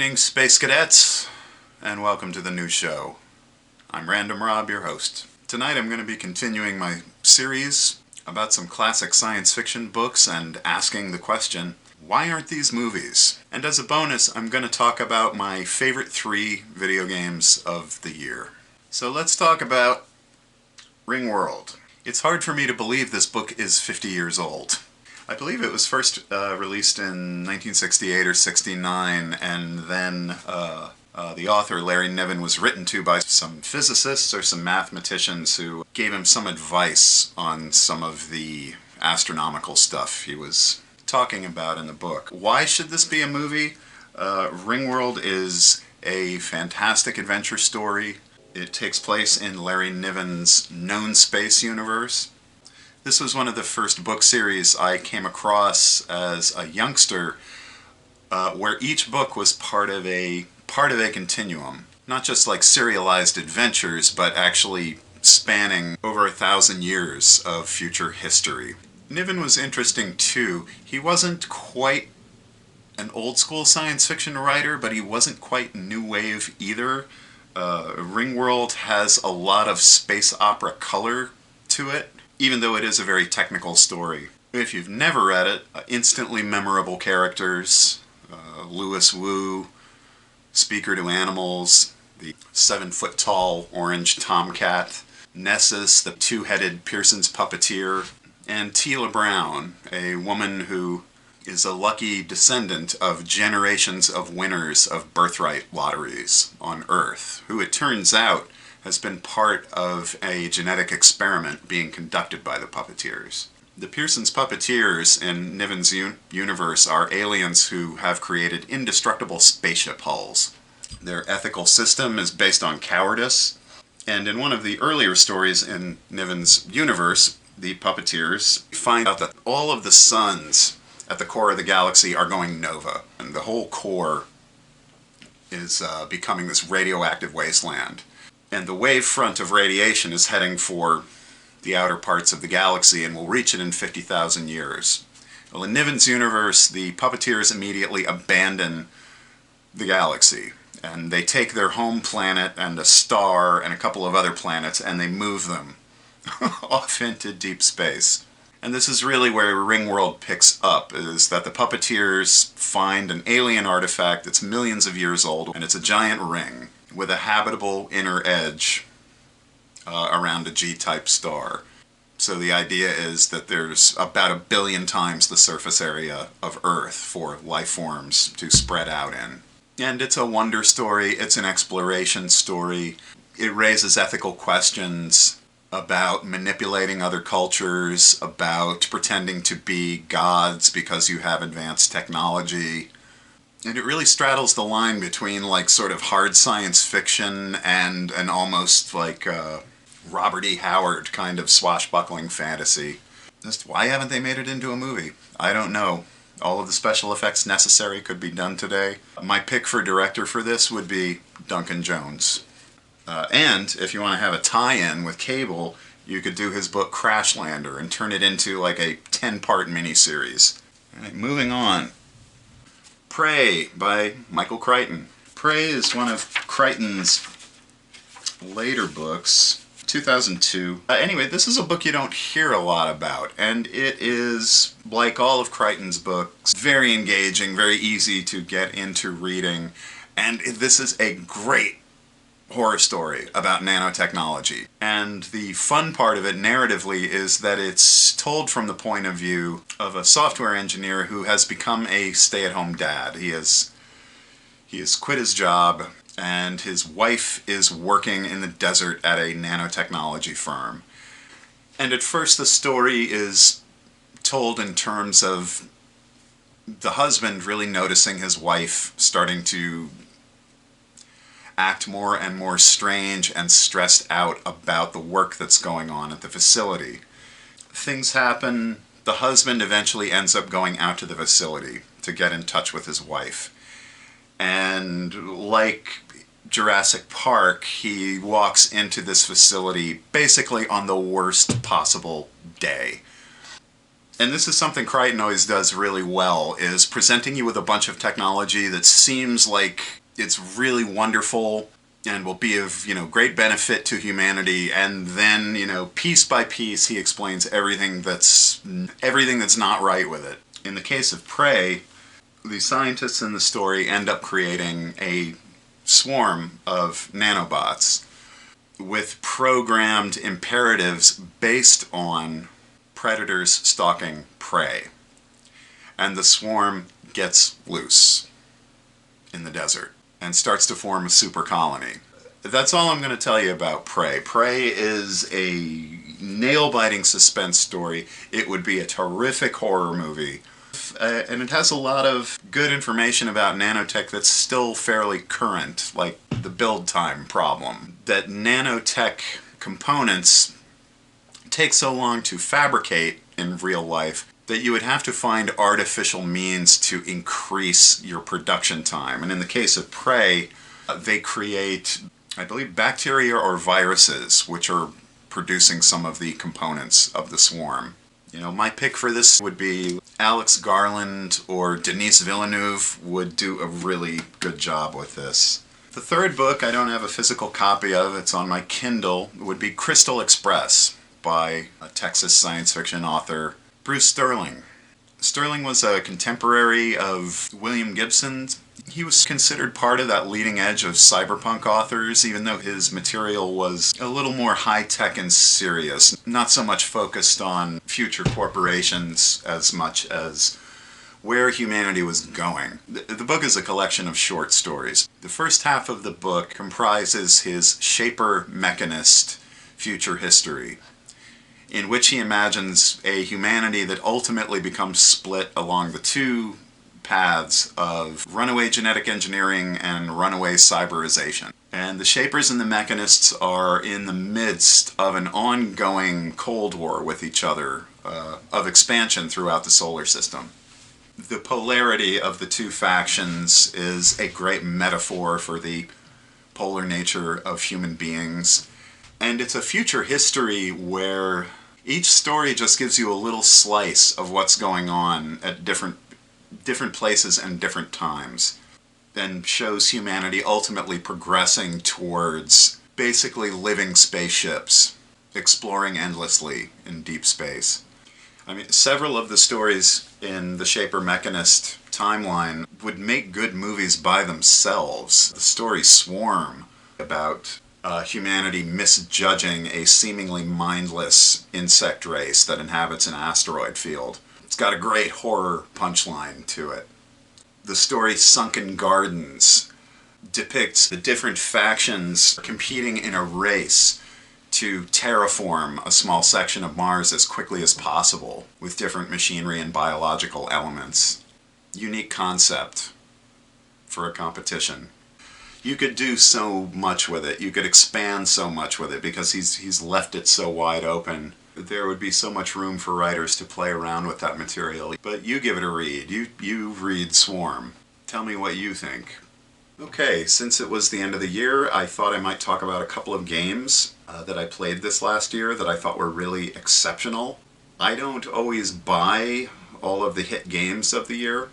Greetings, Space Cadets, and welcome to the new show. I'm Random Rob, your host. Tonight I'm going to be continuing my series about some classic science fiction books and asking the question, why aren't these movies? And as a bonus, I'm going to talk about my favorite 3 video games of the year. So let's talk about Ringworld. It's hard for me to believe this book is 50 years old. I believe it was first released in 1968 or 69, and then the author, Larry Niven, was written to by some physicists or some mathematicians who gave him some advice on some of the astronomical stuff he was talking about in the book. Why should this be a movie? Ringworld is a fantastic adventure story. It takes place in Larry Niven's known space universe. This was one of the first book series I came across as a youngster, where each book was part of a continuum. Not just like serialized adventures, but actually spanning over 1,000 years of future history. Niven was interesting too. He wasn't quite an old school science fiction writer, but he wasn't quite new wave either. Ringworld has a lot of space opera color to it, even though it is a very technical story. If you've never read it, instantly memorable characters, Louis Wu, Speaker to Animals, the 7-foot-tall orange tomcat, Nessus, the 2-headed Pearson's puppeteer, and Tila Brown, a woman who is a lucky descendant of generations of winners of birthright lotteries on Earth, who it turns out has been part of a genetic experiment being conducted by the puppeteers. The Pearson's puppeteers in Niven's universe are aliens who have created indestructible spaceship hulls. Their ethical system is based on cowardice, and in one of the earlier stories in Niven's universe, the puppeteers find out that all of the suns at the core of the galaxy are going nova, and the whole core is becoming this radioactive wasteland. And the wave front of radiation is heading for the outer parts of the galaxy and will reach it in 50,000 years. Well, in Niven's universe, the puppeteers immediately abandon the galaxy, and they take their home planet and a star and a couple of other planets, and they move them off into deep space. And this is really where Ringworld picks up, is that the puppeteers find an alien artifact that's millions of years old, and it's a giant ring with a habitable inner edge around a G-type star. So the idea is that there's about 1 billion times the surface area of Earth for life forms to spread out in. And it's a wonder story, it's an exploration story. It raises ethical questions about manipulating other cultures, about pretending to be gods because you have advanced technology. And it really straddles the line between like sort of hard science fiction and an almost like Robert E. Howard kind of swashbuckling fantasy. Just why haven't they made it into a movie? I don't know. All of the special effects necessary could be done today. My pick for director for this would be Duncan Jones. And if you want to have a tie-in with cable, you could do his book Crashlander and turn it into like a 10-part miniseries. All right, moving on. Prey by Michael Crichton. Prey is one of Crichton's later books, 2002. Anyway, this is a book you don't hear a lot about, and it is, like all of Crichton's books, very engaging, very easy to get into reading, and this is a great horror story about nanotechnology. And the fun part of it narratively is that it's told from the point of view of a software engineer who has become a stay-at-home dad. He has quit his job, and his wife is working in the desert at a nanotechnology firm. And at first the story is told in terms of the husband really noticing his wife starting to act more and more strange and stressed out about the work that's going on at the facility. Things happen. The husband eventually ends up going out to the facility to get in touch with his wife. And like Jurassic Park, he walks into this facility basically on the worst possible day. And this is something Crichton always does really well, is presenting you with a bunch of technology that seems like it's really wonderful and will be of, great benefit to humanity, and then, piece by piece he explains everything that's not right with it. In the case of Prey, the scientists in the story end up creating a swarm of nanobots with programmed imperatives based on predators stalking prey. And the swarm gets loose in the desert and starts to form a super colony. That's all I'm going to tell you about Prey. Prey is a nail-biting suspense story. It would be a terrific horror movie. And it has a lot of good information about nanotech that's still fairly current, like the build time problem. That nanotech components take so long to fabricate in real life that you would have to find artificial means to increase your production time. And in the case of Prey, they create, I believe, bacteria or viruses, which are producing some of the components of the swarm. My pick for this would be Alex Garland or Denis Villeneuve would do a really good job with this. The third book I don't have a physical copy of, it's on my Kindle, would be Crystal Express by a Texas science fiction author, Bruce Sterling. Sterling was a contemporary of William Gibson. He was considered part of that leading edge of cyberpunk authors, even though his material was a little more high-tech and serious, not so much focused on future corporations as much as where humanity was going. The book is a collection of short stories. The first half of the book comprises his Shaper Mechanist future history, in which he imagines a humanity that ultimately becomes split along the two paths of runaway genetic engineering and runaway cyberization. And the Shapers and the Mechanists are in the midst of an ongoing Cold War with each other, of expansion throughout the solar system. The polarity of the two factions is a great metaphor for the polar nature of human beings. And it's a future history where each story just gives you a little slice of what's going on at different places and different times, and shows humanity ultimately progressing towards basically living spaceships, exploring endlessly in deep space. Several of the stories in the Shaper Mechanist timeline would make good movies by themselves. The story Swarm, about humanity misjudging a seemingly mindless insect race that inhabits an asteroid field. It's got a great horror punchline to it. The story Sunken Gardens depicts the different factions competing in a race to terraform a small section of Mars as quickly as possible with different machinery and biological elements. Unique concept for a competition. You could do so much with it. You could expand so much with it because he's left it so wide open. There would be so much room for writers to play around with that material. But you give it a read. You read Swarm. Tell me what you think. Okay, since it was the end of the year, I thought I might talk about a couple of games that I played this last year that I thought were really exceptional. I don't always buy all of the hit games of the year,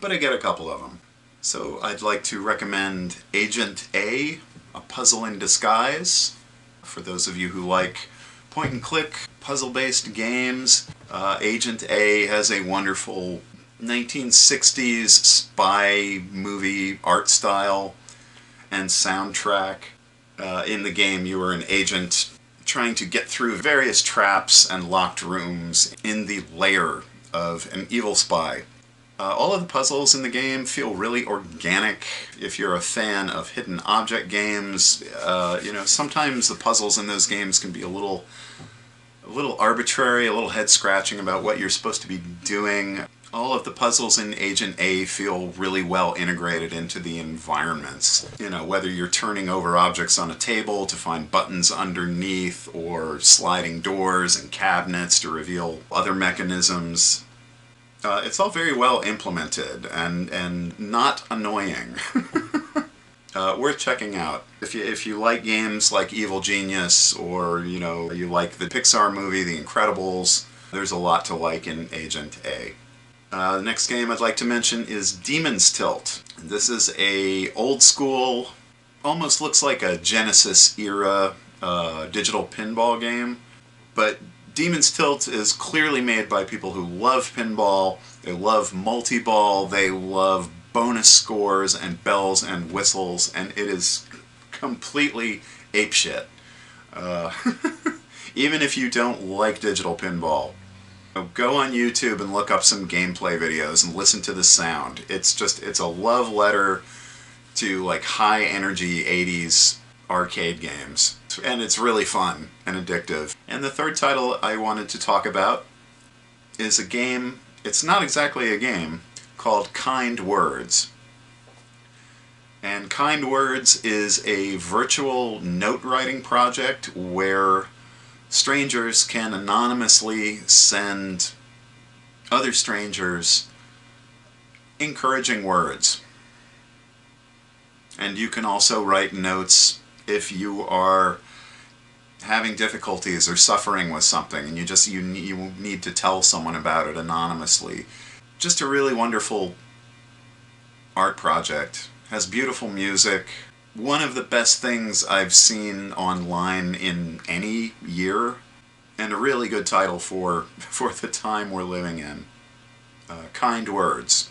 but I get a couple of them. So I'd like to recommend Agent A, A Puzzle in Disguise. For those of you who like point-and-click, puzzle-based games, Agent A has a wonderful 1960s spy movie art style and soundtrack. In the game, you are an agent trying to get through various traps and locked rooms in the lair of an evil spy. All of the puzzles in the game feel really organic. If you're a fan of hidden object games, sometimes the puzzles in those games can be a little arbitrary, a little head-scratching about what you're supposed to be doing. All of the puzzles in Agent A feel really well integrated into the environments. Whether you're turning over objects on a table to find buttons underneath, or sliding doors and cabinets to reveal other mechanisms. It's all very well implemented and not annoying. Worth checking out. If you like games like Evil Genius, or you like the Pixar movie The Incredibles, There's a lot to like in Agent A. The next game I'd like to mention is Demon's Tilt. This is a old school, almost looks like a Genesis era digital pinball game, but Demon's Tilt is clearly made by people who love pinball, they love multi-ball, they love bonus scores and bells and whistles, and it is completely apeshit. Even if you don't like digital pinball, go on YouTube and look up some gameplay videos and listen to the sound. It's a love letter to like high energy 80s arcade games. And it's really fun and addictive. And the third title I wanted to talk about is a game, it's not exactly a game, called Kind Words. And Kind Words is a virtual note writing project where strangers can anonymously send other strangers encouraging words. And you can also write notes if you are having difficulties or suffering with something and you need to tell someone about it anonymously. Just a really wonderful art project. Has beautiful music. One of the best things I've seen online in any year, and a really good title for the time we're living in. Kind Words.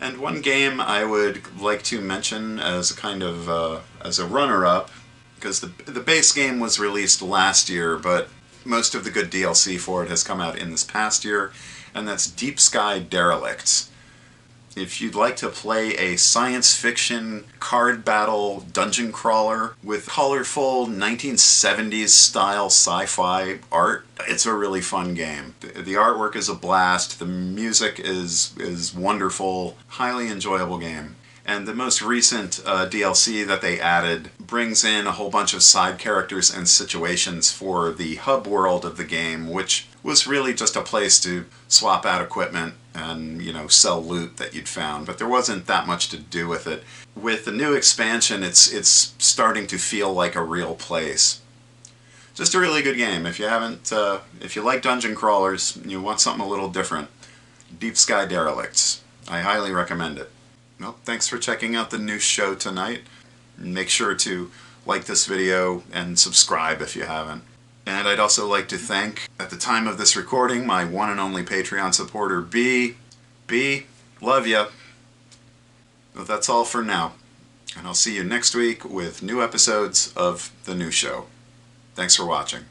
And one game I would like to mention as a kind of as a runner-up, because the base game was released last year, but most of the good DLC for it has come out in this past year, and that's Deep Sky Derelicts. If you'd like to play a science fiction card battle dungeon crawler with colorful 1970s style sci-fi art, it's a really fun game. The artwork is a blast, the music is wonderful, highly enjoyable game. And the most recent DLC that they added brings in a whole bunch of side characters and situations for the hub world of the game, which was really just a place to swap out equipment and, sell loot that you'd found. But there wasn't that much to do with it. With the new expansion, it's starting to feel like a real place. Just a really good game. If you like dungeon crawlers, you want something a little different, Deep Sky Derelicts. I highly recommend it. Well, thanks for checking out the new show tonight. Make sure to like this video and subscribe if you haven't. And I'd also like to thank, at the time of this recording, my one and only Patreon supporter, B. B, love ya. Well, that's all for now. And I'll see you next week with new episodes of the new show. Thanks for watching.